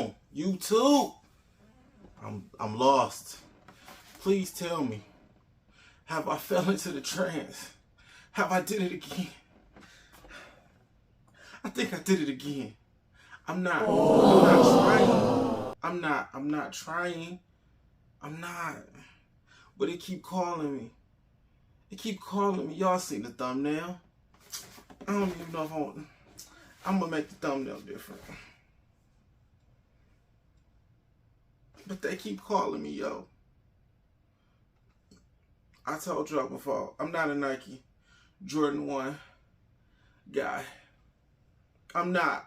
on YouTube? I'm lost. Please tell me. Have I fell into the trance? Have I did it again? I think I did it again. I'm not trying. I'm not trying. I'm not. But it keep calling me. It keep calling me. Y'all seen the thumbnail. I don't even know if I'm gonna make the thumbnail different. But they keep calling me, yo. I told y'all before, I'm not a Nike Jordan 1 guy. I'm not.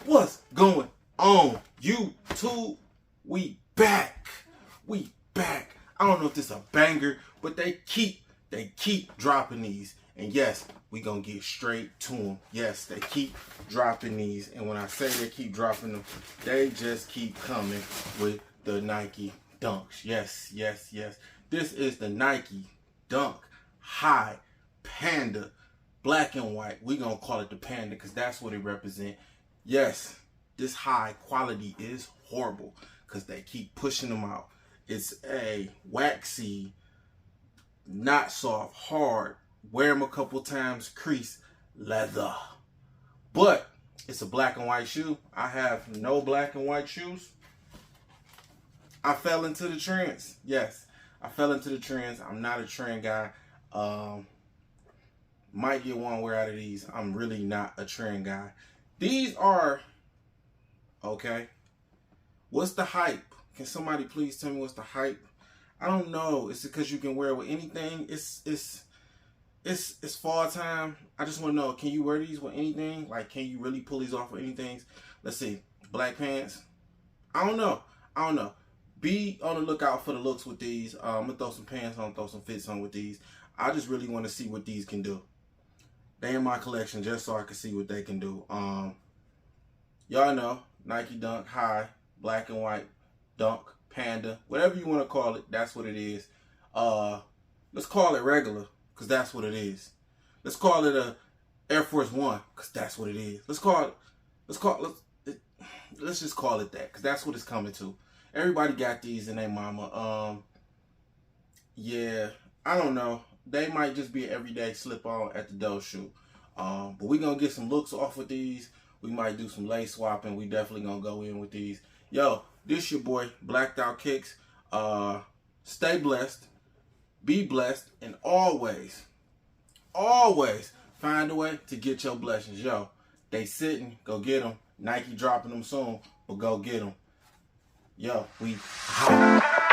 What's going on, YouTube? We back. I don't know if this is a banger, but they keep dropping these. And yes, we gonna get straight to them. Yes, they keep dropping these. And when I say they keep dropping them, they just keep coming with the Nike Dunks. Yes. This is the Nike Dunk High Panda. Black and white. We gonna call it the Panda because that's what it represents. Yes, this high quality is horrible because they keep pushing them out. It's a waxy, not soft, hard, wear them a couple times, crease, leather. But it's a black and white shoe. I have no black and white shoes. I fell into the trends. Yes, I fell into the trends. I'm not a trend guy. Might get one wear out of these. I'm really not a trend guy. These are okay. What's the hype? Can somebody please tell me what's the hype? I don't know. Is it because you can wear it with anything? It's fall time. I just want to know, can you wear these with anything? Like, can you really pull these off with anything? Let's see. Black pants. I don't know. Be on the lookout for the looks with these. I'm gonna throw some pants on, throw some fits on with these. I just really want to see what these can do. They in my collection just so I can see what they can do. Y'all know Nike Dunk High, black and white, Dunk, Panda, whatever you want to call it, that's what it is. Let's call it regular, because that's what it is. Let's call it a Air Force One, because that's what it is. Let's just call it that, because that's what it's coming to. Everybody got these in their mama. Yeah, I don't know. They might just be an everyday slip-on at the dough shoe. But we're going to get some looks off with these. We might do some lace swapping. We definitely going to go in with these. Yo, this your boy, Blacked Out Kickz. Stay blessed. Be blessed. And always find a way to get your blessings. Yo, they sitting. Go get them. Nike dropping them soon. But go get them. Yo, we out.